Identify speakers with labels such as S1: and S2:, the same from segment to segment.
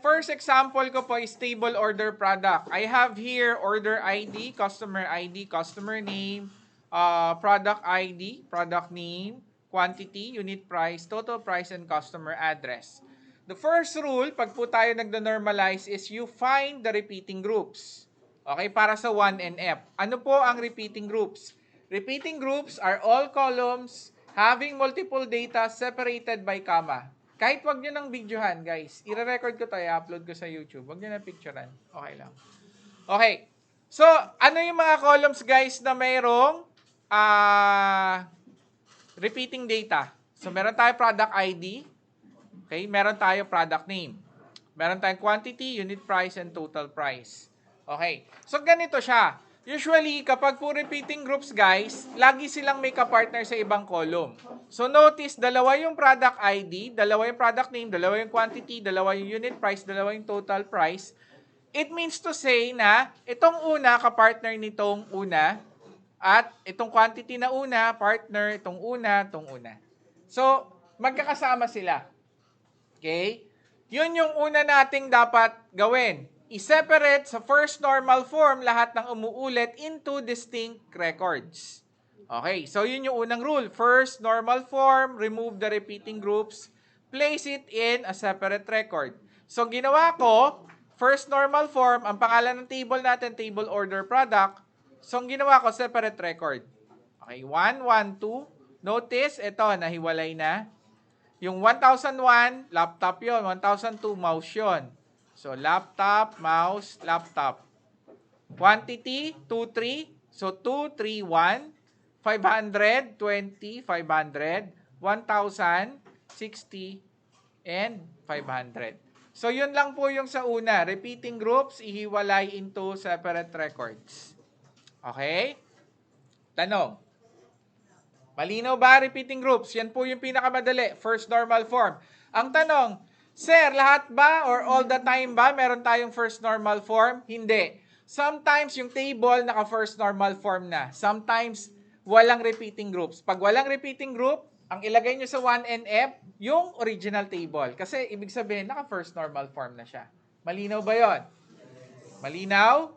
S1: first example ko po is table order product. I have here order ID, customer name, product ID, product name, quantity, unit price, total price, and customer address. The first rule, pag po tayo nagdo-normalize, is you find the repeating groups. Okay, para sa 1NF. Ano po ang repeating groups? Repeating groups are all columns having multiple data separated by comma. Kahit wag nyo nang videohan, guys. I-record ko to, i-upload ko sa YouTube. Wag nyo na picturean. Okay lang. Okay. So, ano yung mga columns, guys, na mayroong repeating data? So, meron tayo product ID. Okay? Meron tayo product name. Meron tayong quantity, unit price, and total price. Okay. So, ganito siya. Usually, kapag po repeating groups, guys, lagi silang may kapartner sa ibang column. So, notice, dalawa yung product ID, dalawa yung product name, dalawa yung quantity, dalawa yung unit price, dalawa yung total price. It means to say na itong una, kapartner nitong una, at itong quantity na una, partner, itong una, itong una. So, magkakasama sila. Okay? Yun yung una nating dapat gawin. I-separate sa first normal form lahat ng umuulit into distinct records. Okay, so yun yung unang rule. First normal form, remove the repeating groups, place it in a separate record. So ginawa ko, first normal form, ang pangalan ng table natin, table order product. So ang ginawa ko, separate record. Okay, 1, 1, 2. Notice, ito, nahiwalay na. Yung 1001, laptop yon, 1002, mouse yon. So, laptop, mouse, laptop. Quantity, 2, 3. So, 2, 3, 1. 500, 20, 500. 1,000, 60, and 500. So, yun lang po yung sa una. Repeating groups, ihiwalay into separate records. Okay? Tanong. Malinaw ba repeating groups? Yan po yung pinakamadali. First normal form. Ang tanong, Sir, lahat ba or all the time ba meron tayong first normal form? Hindi. Sometimes yung table naka first normal form na. Sometimes walang repeating groups. Pag walang repeating group, ang ilagay nyo sa 1NF, yung original table. Kasi ibig sabihin naka first normal form na siya. Malinaw ba yon? Malinaw?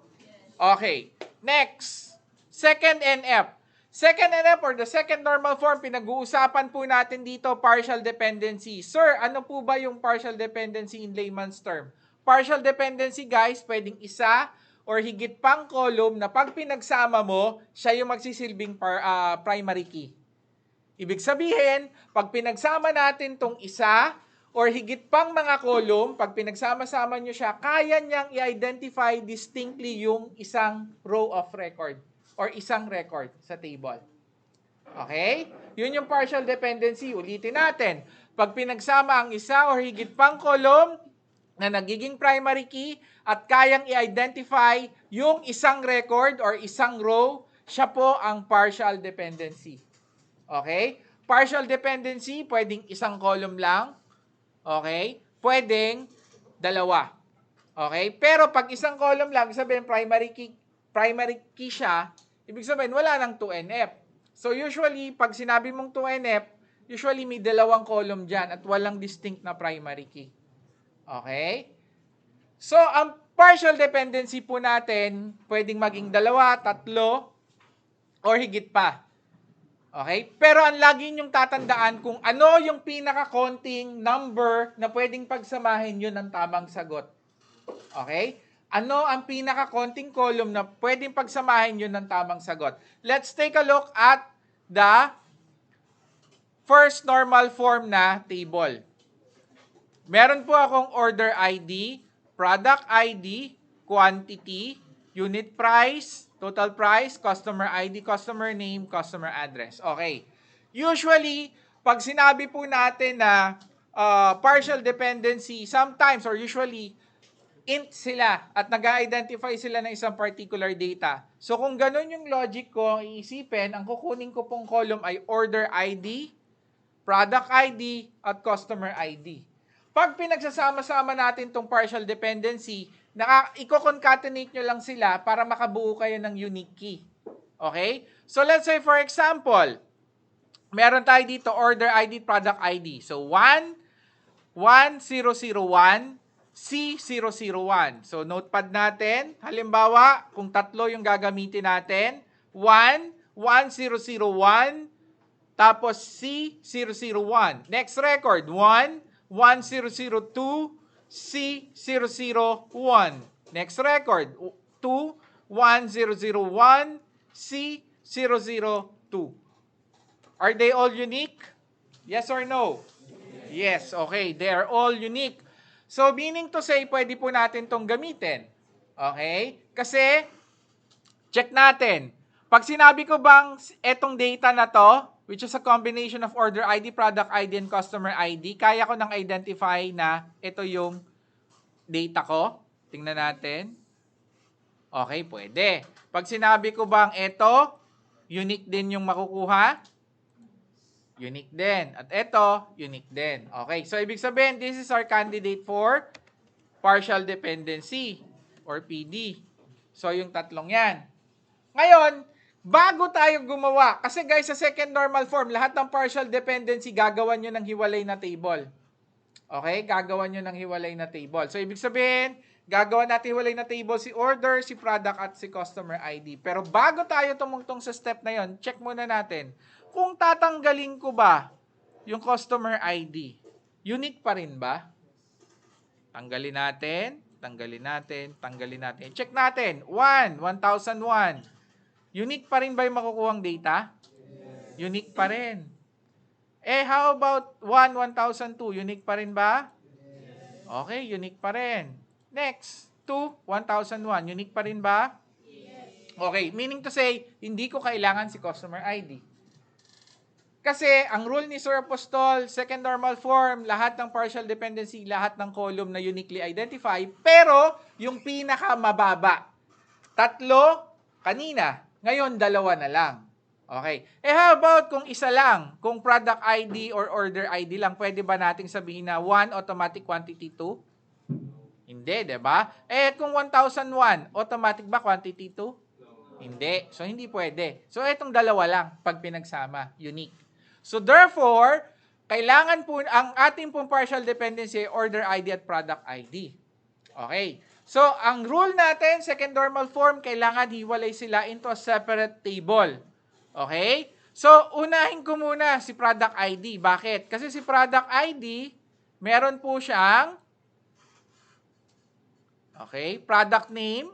S1: Okay. Next. Second NF. Second NF or the second normal form, pinag-uusapan po natin dito partial dependency. Sir, ano po ba yung partial dependency in layman's term? Partial dependency, guys, pwedeng isa or higit pang column na pag pinagsama mo, siya yung magsisilbing primary key. Ibig sabihin, pag pinagsama natin tong isa or higit pang mga column, pag pinagsama-sama nyo siya, kaya niyang i-identify distinctly yung isang row of record or isang record sa table. Okay? Yun yung partial dependency. Ulitin natin. Pag pinagsama ang isa or higit pang column na nagiging primary key at kayang i-identify yung isang record or isang row, siya po ang partial dependency. Okay? Partial dependency, pwedeng isang column lang. Okay? Pwedeng dalawa. Okay? Pero pag isang column lang, sabihin primary key siya, ibig sabihin, wala nang 2NF. So usually, pag sinabi mong 2NF, usually may dalawang column dyan at walang distinct na primary key. Okay? So, ang partial dependency po natin, pwedeng maging dalawa, tatlo, or higit pa. Okay? Pero ang lagi nyong tatandaan kung ano yung pinaka-counting number na pwedeng pagsamahin yun ng tamang sagot. Okay? Ano ang pinaka-counting column na pwedeng pagsamahin yun ng tamang sagot? Let's take a look at the first normal form na table. Meron po akong order ID, product ID, quantity, unit price, total price, customer ID, customer name, customer address. Okay. Usually, pag sinabi po natin na partial dependency, sometimes or usually, int sila at nag-identify sila ng isang particular data. So kung ganun yung logic ko, iisipin, ang kukunin ko pong column ay order ID, product ID, at customer ID. Pag pinagsasama-sama natin tong partial dependency, i-concatenate nyo lang sila para makabuo kayo ng unique key. Okay? So let's say for example, meron tayo dito order ID, product ID. So 1, 1001, C001. So, notepad natin. Halimbawa, kung tatlo yung gagamitin natin, 1, 1001, tapos C001. Next record, 1, 1002, C001. Next record, 2, 1001, C002. Are they all unique? Yes or no? Yes, okay. They are all unique. So, meaning to say, pwede po natin tong gamitin. Okay? Kasi, check natin. Pag sinabi ko bang etong data na to, which is a combination of order ID, product ID, and customer ID, kaya ko nang identify na ito yung data ko. Tingnan natin. Okay, pwede. Pag sinabi ko bang ito, unique din yung makukuha, unique din. At ito, unique din. Okay, so ibig sabihin, this is our candidate for partial dependency or PD. So, yung tatlong yan. Ngayon, bago tayo gumawa, kasi guys, sa second normal form, lahat ng partial dependency, gagawan nyo ng hiwalay na table. Okay? Gagawan nyo ng hiwalay na table. So, ibig sabihin, gagawa natin hiwalay na table si order, si product, at si customer ID. Pero bago tayo tumungtong sa step na yon, check muna natin. Kung tatanggalin ko ba yung customer ID, unique pa rin ba? Tanggalin natin, tanggalin natin, tanggalin natin. Check natin. 1, 1001. Unique pa rin ba yung makukuhang data? Unique pa rin. How about 1, 1002? Unique pa rin ba? Okay, unique pa rin. Next, 2, 1001. Unique pa rin ba? Okay, meaning to say, hindi ko kailangan si customer ID. Kasi ang rule ni Sir Apostol, second normal form, lahat ng partial dependency, lahat ng column na uniquely identify, pero yung pinakamababa, 3 kanina, ngayon 2 na lang. Okay. How about kung isa lang, kung product ID or order ID lang, pwede ba nating sabihin na 1 automatic quantity 2? Hindi, 'di ba? Kung 1001, automatic ba quantity 2? Hindi. So, hindi pwede. So, itong 2 lang pag pinagsama, unique. So, therefore, kailangan po ang ating pong partial dependency, order ID at product ID. Okay. So, ang rule natin, second normal form, kailangan hiwalay sila into a separate table. Okay? So, unahin ko muna si product ID. Bakit? Kasi si product ID, meron po siyang product name.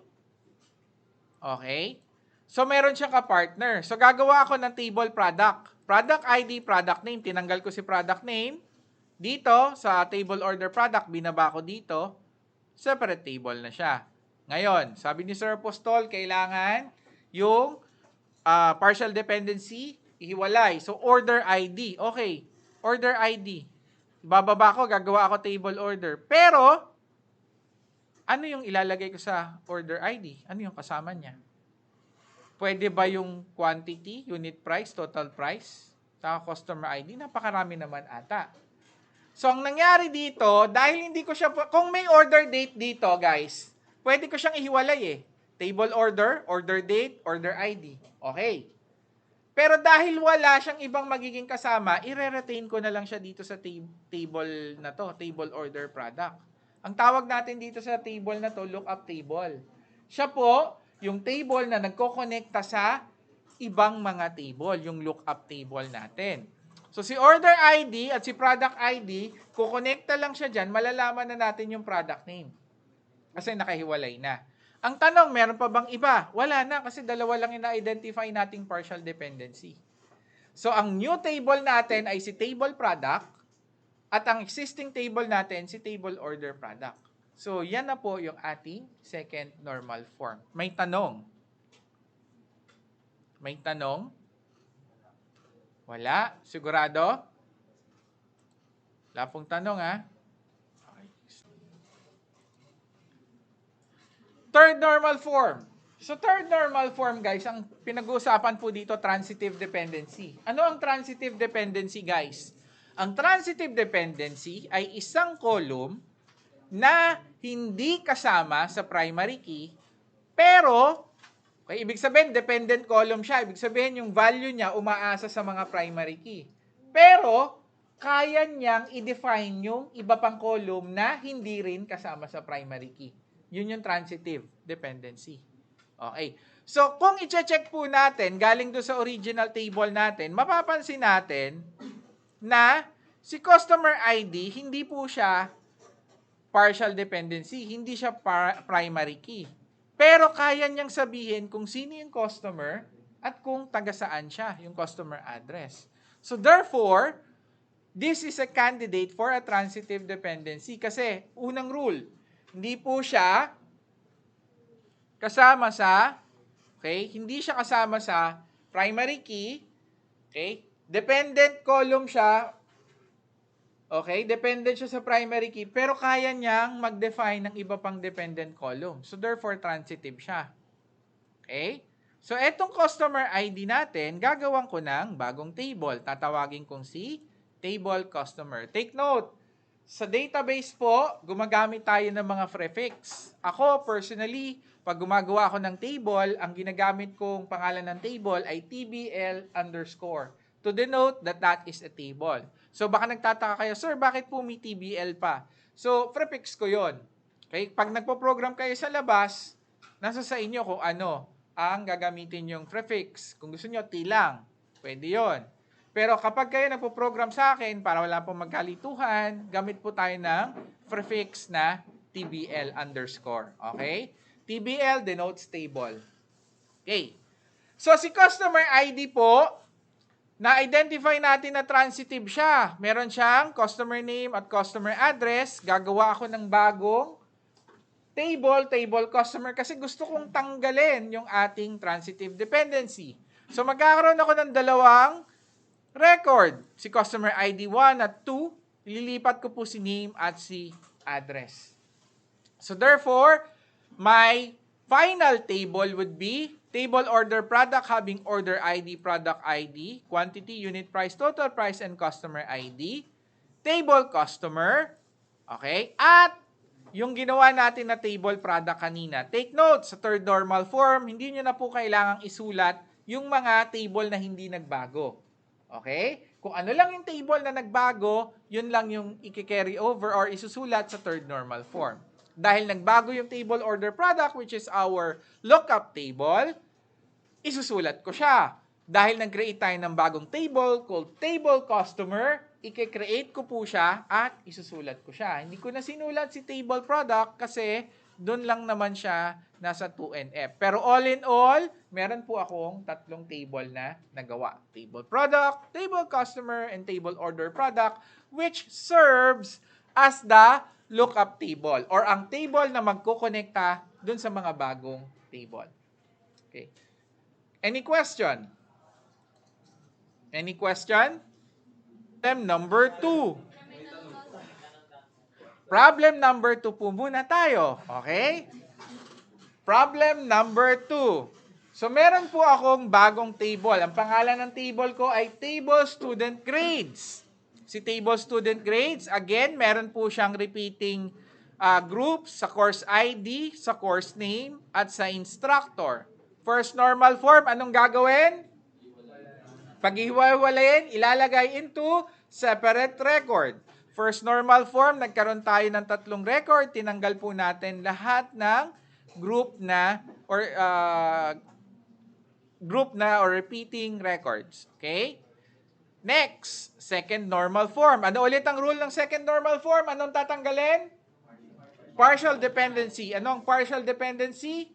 S1: Okay? So, meron siyang ka-partner. So, gagawa ako ng table product. Product ID, product name. Tinanggal ko si product name. Dito, sa table order product, binaba ko dito. Separate table na siya. Ngayon, sabi ni Sir Apostol, kailangan yung partial dependency, ihiwalay. So, order ID. Okay, order ID. Bababa ko, gagawa ako table order. Pero, ano yung ilalagay ko sa order ID? Ano yung kasama niya? Pwede ba yung quantity, unit price, total price, sa customer ID? Napakarami naman ata. So, ang nangyari dito, dahil hindi ko siya, kung may order date dito, guys, pwede ko siyang ihiwalay Table order, order date, order ID. Okay. Pero dahil wala siyang ibang magiging kasama, i-retain ko na lang siya dito sa table na to, table order product. Ang tawag natin dito sa table na to, lookup table. Siya po, yung table na nagko-connecta sa ibang mga table, yung lookup table natin. So, si order ID at si product ID, kukonekta lang siya dyan, malalaman na natin yung product name. Kasi nakahiwalay na. Ang tanong, meron pa bang iba? Wala na, kasi 2 lang yung na-identify nating partial dependency. So, ang new table natin ay si table product, at ang existing table natin, si table order product. So, yan na po yung ating second normal form. May tanong? May tanong? Wala? Sigurado? Wala pong tanong, ha? Okay. Third normal form. So, third normal form, guys, ang pinag-uusapan po dito, transitive dependency. Ano ang transitive dependency, guys? Ang transitive dependency ay isang column na hindi kasama sa primary key, pero okay, ibig sabihin, dependent column siya. Ibig sabihin, yung value niya umaasa sa mga primary key. Pero, kaya niyang i-define yung iba pang column na hindi rin kasama sa primary key. Yun yung transitive dependency. Okay. So, kung i-check po natin, galing doon sa original table natin, mapapansin natin na si customer ID, hindi po siya partial dependency, hindi siya primary key. Pero kaya niyang sabihin kung sino yung customer at kung taga saan siya, yung customer address. So therefore, this is a candidate for a transitive dependency kasi unang rule, hindi po siya kasama sa, okay, hindi siya kasama sa primary key, okay, dependent column siya. Okay, dependent siya sa primary key, pero kaya niyang mag-define ng iba pang dependent column. So, therefore, transitive siya. Okay? So, etong customer ID natin, gagawin ko ng bagong table. Tatawagin kong si table customer. Take note, sa database po, gumagamit tayo ng mga prefix. Ako, personally, pag gumagawa ako ng table, ang ginagamit kong pangalan ng table ay TBL underscore to denote that that is a table. So, baka nagtataka kayo, sir, bakit po may TBL pa? So, prefix ko yon. Okay? Pag nagpo-program kayo sa labas, nasa sa inyo kung ano ang gagamitin yung prefix. Kung gusto nyo, T lang. Pwede yon. Pero kapag kayo nagpo-program sa akin, para wala pong magkalituhan, gamit po tayo ng prefix na TBL underscore. Okay? TBL denotes table. Okay. So, si customer ID po, na-identify natin na transitive siya. Meron siyang customer name at customer address. Gagawa ako ng bagong table customer kasi gusto kong tanggalin yung ating transitive dependency. So magkakaroon ako ng dalawang record. Si customer ID 1 at 2, ililipat ko po si name at si address. So therefore, my final table would be table order product having order ID, product ID, quantity, unit price, total price, and customer ID. Table customer. Okay? At yung ginawa natin na table product kanina. Take note, sa third normal form, hindi nyo na po kailangang isulat yung mga table na hindi nagbago. Okay? Kung ano lang yung table na nagbago, yun lang yung i-carry over or isusulat sa third normal form. Dahil nagbago yung table order product, which is our lookup table, isusulat ko siya. Dahil nag-create tayo ng bagong table called table customer, i-create ko po siya at isusulat ko siya. Hindi ko na sinulat si table product kasi doon lang naman siya nasa 2NF. Pero all in all, meron po akong tatlong table na nagawa. Table product, table customer, and table order product, which serves as the lookup table or ang table na magkukonekta dun sa mga bagong table. Okay. Any question? Any question? Problem number 2. Problem number 2 po muna tayo. Okay? Problem number 2. So, meron po akong bagong table. Ang pangalan ng table ko ay Table Student Grades. Si Table Student Grades, again, meron po siyang repeating groups sa course ID, sa course name, at sa instructor. First normal form, anong gagawin? Pag-ihiwalayin, ilalagay into separate record. First normal form, nagkaroon tayo ng tatlong record. Tinanggal po natin lahat ng group na or repeating records. Okay? Next, second normal form. Ano ulit ang rule ng second normal form? Anong tatanggalin? Partial dependency. Anong partial dependency?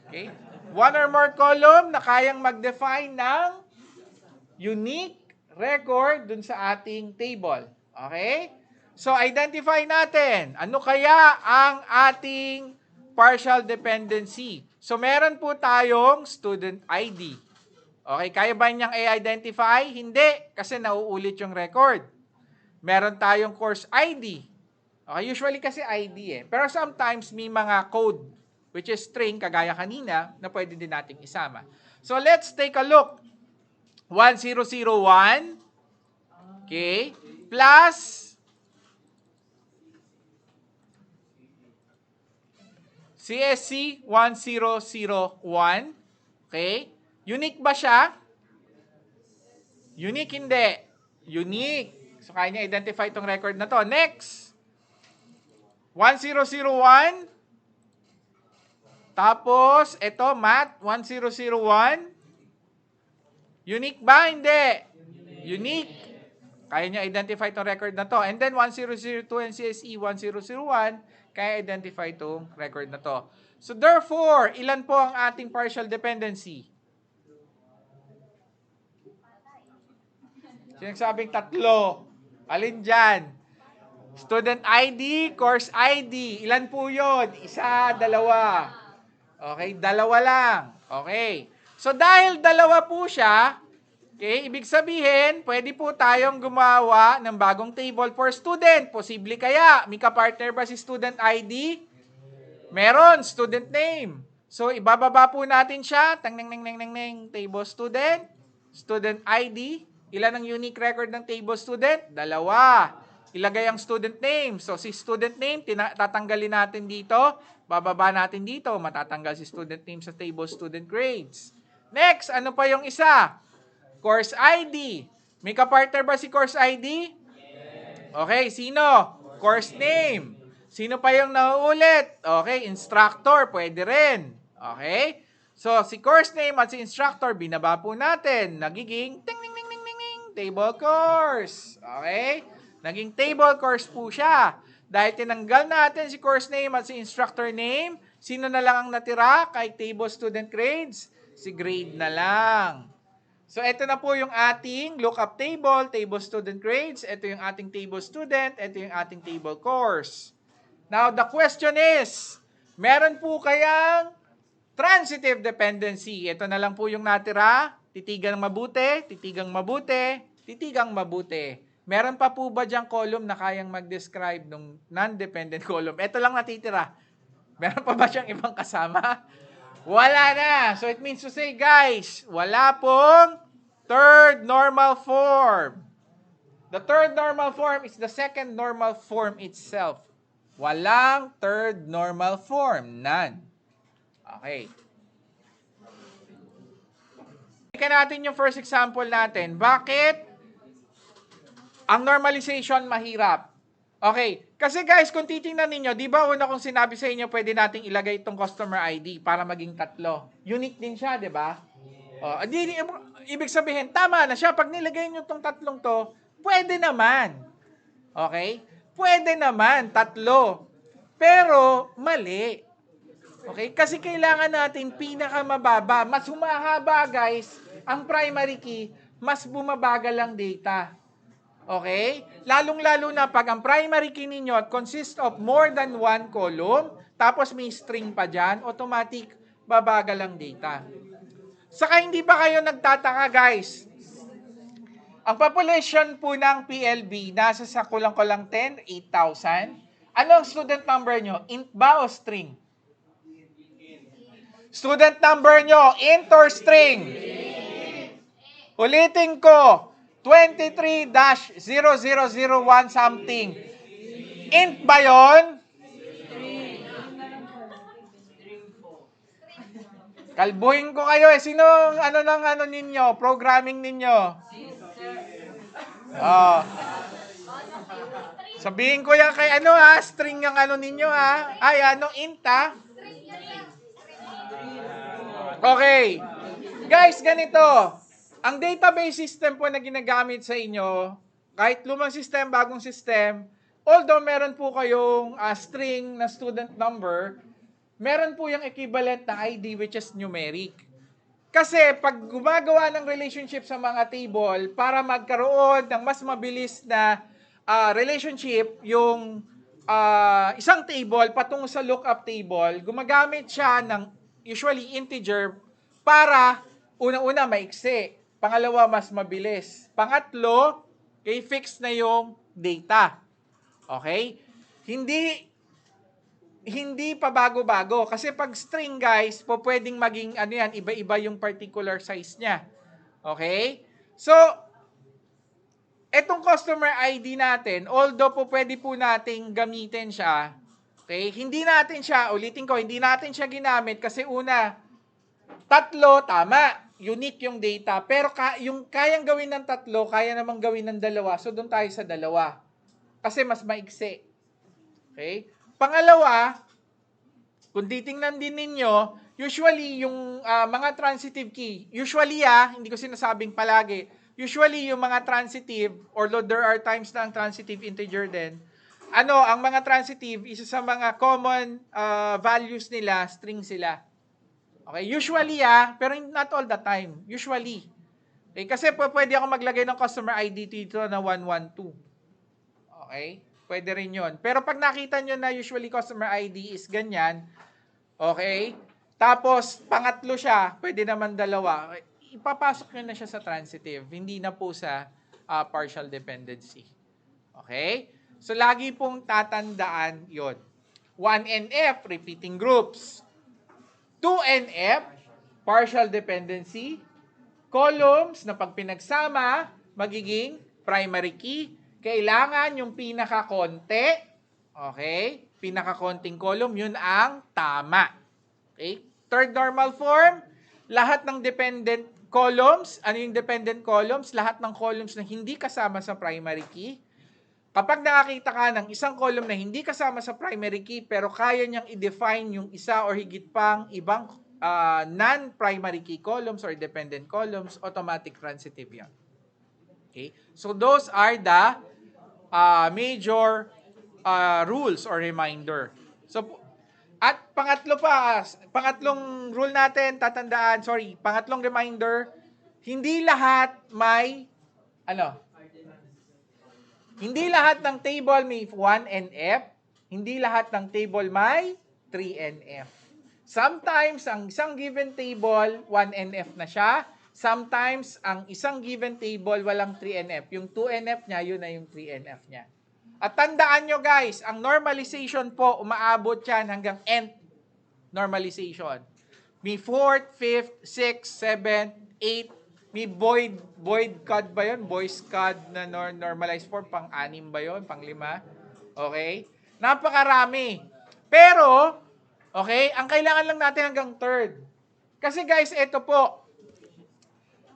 S1: Okay? One or more column na kayang mag-define ng unique record dun sa ating table. Okay? So, identify natin. Ano kaya ang ating partial dependency? So, meron po tayong student ID. Okay, kaya ba niyang i-identify? Hindi, kasi nauulit yung record. Meron tayong course ID. Okay, usually kasi ID eh. Pero sometimes may mga code, which is string, kagaya kanina, na pwede din nating isama. So, let's take a look. 1001, okay, plus CSC 1001, okay? Unique ba siya? Unique hindi. Unique. So, kaya niya identify itong record na to. Next. 1001. Tapos, ito, Matt, 1001. Unique ba? Hindi. Unique. Kaya niya identify itong record na to. And then, 1002 and CSE 1001, kaya identify itong record na to. So, therefore, ilan po ang ating partial dependency? Sinasabing tatlo. Alin dyan? Student ID, course ID. Ilan po yun? Isa, dalawa. Okay, dalawa lang. Okay. So, dahil dalawa po siya, okay, ibig sabihin, pwede po tayong gumawa ng bagong table for student. Posible kaya? May kapartner ba si student ID? Meron, student name. So, ibababa po natin siya. Table student, student ID. Ilan ang unique record ng table student? Dalawa. Ilagay ang student name. So, si student name, tatanggalin natin dito. Bababa natin dito. Matatanggal si student name sa table student grades. Next, ano pa yung isa? Course ID. May kapartner ba si course ID? Okay, sino? Course name. Sino pa yung nauulit? Okay, instructor. Pwede rin. Okay? So, si course name at si instructor, binaba po natin. Nagiging table course. Okay? Naging table course po siya. Dahil tinanggal natin si course name at si instructor name, sino na lang ang natira kay table student grades? Si grade na lang. So, ito na po yung ating lookup table, table student grades. Ito yung ating table student. Ito yung ating table course. Now, the question is, meron po kayang transitive dependency? Ito na lang po yung natira. Titigang mabuti, titigang mabuti, titigang mabuti. Meron pa po ba diyang column na kayang mag-describe ng non-dependent column? Ito lang natitira. Meron pa ba siyang ibang kasama? Wala na. So it means to say, guys, wala pong third normal form. The third normal form is the second normal form itself. Walang third normal form. None. Okay. Tingnan natin yung first example natin. Bakit ang normalization mahirap? Okay. Kasi guys, kung titingnan ninyo, di ba una kong sinabi sa inyo, pwede nating ilagay itong customer ID para maging tatlo. Unique din siya, di ba? Ibig sabihin, tama na siya. Pag nilagay nyo itong tatlong to, pwede naman. Okay? Pwede naman, tatlo. Pero, mali. Okay? Kasi kailangan natin pinakamababa. Mas humahaba, guys, ang primary key, mas bumabagal ang data. Okay? Lalong-lalo na pag ang primary key ninyo consists of more than one column, tapos may string pa dyan, automatic babagal ang data. Saka hindi ba kayo nagtataka, guys? Ang population po ng PLB, nasa sa kulang-kulang 10, 8,000. Ano ang student number nyo? Int ba o string? Student number nyo, int or string? Ulitin ko, 23-0001 something. Int ba yun? Kalbuhin ko kayo eh. Sino ano ninyo? Programming ninyo? Sabihin ko yan kay string ng ninyo Ay, int Okay. Guys, ganito. Ang database system po na ginagamit sa inyo, kahit lumang system, bagong system, although meron po kayong string na student number, meron po yung equivalent na ID which is numeric. Kasi pag gumagawa ng relationship sa mga table, para magkaroon ng mas mabilis na relationship, yung isang table patungo sa lookup table, gumagamit siya ng usually integer para una-una maiksi. Pangalawa, mas mabilis. Pangatlo, fix na yung data. Okay? Hindi pa bago-bago. Kasi pag string, guys, pwedeng maging, iba-iba yung particular size niya. Okay? So, etong customer ID natin, although pwede po nating gamitin siya, okay? Hindi natin siya ginamit kasi una, tatlo, tama. unique yung data, pero yung kayang gawin ng tatlo, kaya namang gawin ng dalawa. So, doon tayo sa dalawa. Kasi mas maigsi. Okay? Pangalawa, kung titingnan din ninyo, usually yung mga transitive key, usually hindi ko sinasabing palagi, usually yung mga transitive, although there are times na ang transitive integer din, ang mga transitive, isa sa mga common values nila, string sila. Okay, usually pero not all the time. Usually. Okay, kasi pwede ako maglagay ng customer ID dito na 112. Okay? Pwede rin yun. Pero pag nakita nyo na usually customer ID is ganyan, okay? Tapos, pangatlo siya, pwede naman dalawa. Ipapasok nyo na siya sa transitive. Hindi na po sa partial dependency. Okay? So, lagi pong tatandaan yon. 1NF, repeating groups. 2NF, partial dependency. Columns na pag pinagsama, magiging primary key. Kailangan yung pinakakonte, okay? Pinakakonting column, yun ang tama. Okay? Third normal form, lahat ng dependent columns, ano yung dependent columns? Lahat ng columns na hindi kasama sa primary key. Kapag nakakita ka ng isang column na hindi kasama sa primary key pero kaya niyang i-define yung isa or higit pang ibang non-primary key columns or dependent columns, automatic transitive yan. Okay? So those are the major rules or reminder. So at pangatlong rule natin, pangatlong reminder, hindi lahat may hindi lahat ng table may 1NF, hindi lahat ng table may 3NF. Sometimes, ang isang given table, 1NF na siya. Sometimes, ang isang given table, walang 3NF. Yung 2NF niya, yun na yung 3NF niya. At tandaan nyo guys, ang normalization po, umaabot yan hanggang nth normalization. May 4th, 5th, 6th, 7th, 8th, may Boyd cod ba yun? Boy's cod na normalized form, pang-6 ba yun? Pang-5? Okay? Napakarami. Pero, okay, ang kailangan lang natin hanggang 3rd. Kasi guys, ito po,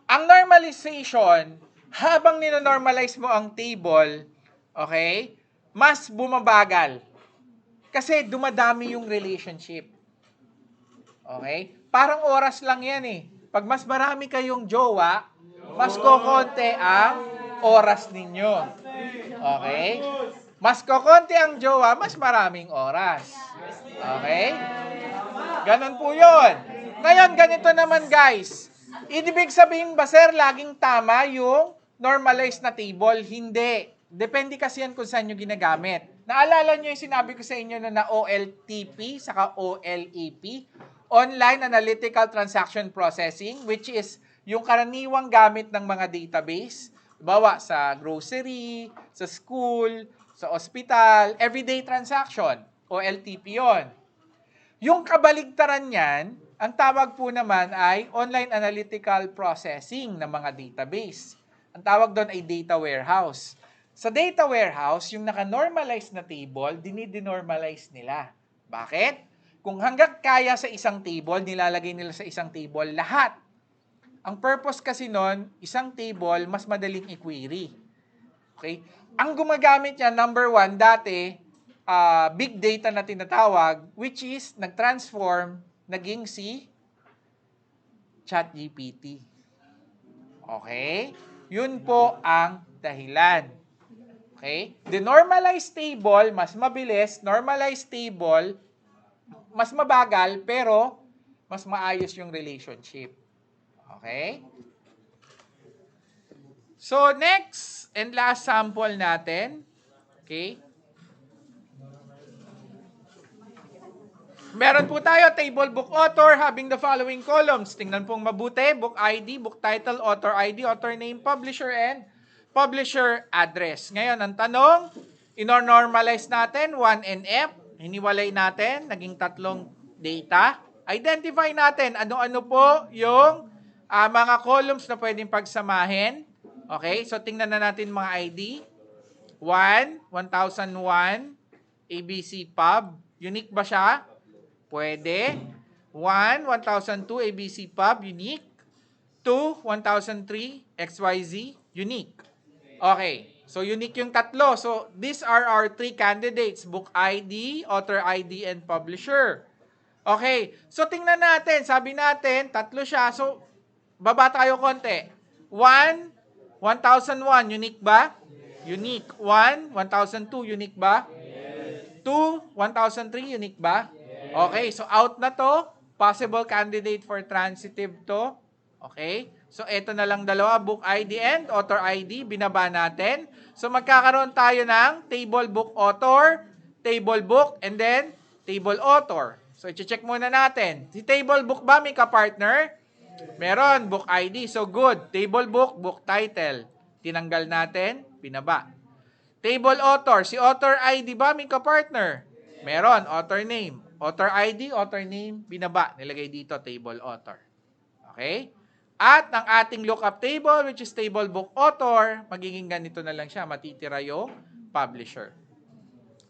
S1: ang normalization, habang nino-normalize mo ang table, okay, mas bumabagal. Kasi dumadami yung relationship. Okay? Parang oras lang yan eh. Pag mas marami kayong jowa, mas kokonti ang oras ninyo. Okay? Mas kokonti ang jowa, mas maraming oras. Okay? Ganon po yun. Ngayon, ganito naman guys. Ibig sabihin ba, sir, laging tama yung normalized na table? Hindi. Depende kasi yan kung saan nyo ginagamit. Naalala nyo yung sinabi ko sa inyo na OLTP, saka OLAP? Online Analytical Transaction Processing, which is yung karaniwang gamit ng mga database. Bawa sa grocery, sa school, sa hospital, everyday transaction. OLTP yon. Yung kabaligtaran niyan, ang tawag po naman ay Online Analytical Processing ng mga database. Ang tawag doon ay data warehouse. Sa data warehouse, yung naka-normalize na table, dinidenormalize nila. Bakit? Kung hanggang kaya sa isang table, nilalagay nila sa isang table lahat. Ang purpose kasi nun, isang table, mas madaling i-query. Okay? Ang gumagamit niya, number 1, dati, big data na tinatawag, which is, nag-transform, naging si ChatGPT. Okay? Yun po ang dahilan. Okay? The normalized table, mas mabilis. Normalized table, mas mabagal, pero mas maayos yung relationship. Okay? So, next and last sample natin. Okay? Meron po tayo, table book author having the following columns. Tingnan pong mabuti, book ID, book title, author ID, author name, publisher, and publisher address. Ngayon, ang tanong, inormalize natin, 1NF, hiniwalay natin, naging 3 data. Identify natin, ano-ano po yung mga columns na pwedeng pagsamahin. Okay, so tingnan na natin mga ID. 1, 1001, ABC Pub. Unique ba siya? Pwede. 1, 1002, ABC Pub, unique. to 1003 XYZ unique. Okay. So, unique yung tatlo. So, these are our 3 candidates. Book ID, author ID, and publisher. Okay. So, tingnan natin. Sabi natin, tatlo siya. So, baba tayo konti. 1, 1001, unique ba? Unique. 1, 1002, unique ba? 2, 1003, unique ba? Okay. So, out na to. Possible candidate for transitive to. Okay. So, ito na lang dalawa, book ID and author ID, binaba natin. So, magkakaroon tayo ng table book author, table book, and then table author. So, i-check muna natin. Si table book ba may ka-partner? Meron, book ID. So, good. Table book, book title. Tinanggal natin, binaba. Table author. Si author ID ba may ka-partner? Meron, author name. Author ID, author name, binaba. Nilagay dito, table author. Okay? At ang ating lookup table, which is table book author, magiging ganito na lang siya. Matitira yung publisher.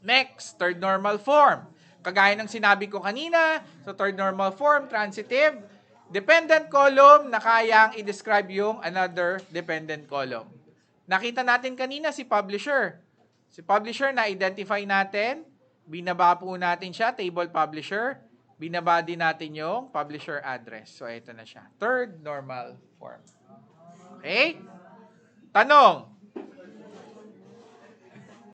S1: Next, third normal form. Kagaya ng sinabi ko kanina, so third normal form, transitive, dependent column na kayang i-describe yung another dependent column. Nakita natin kanina si publisher. Si publisher na-identify natin, binaba po natin siya, table publisher, binaba din natin yung publisher address. So, ito na siya. Third normal form. Okay? Tanong,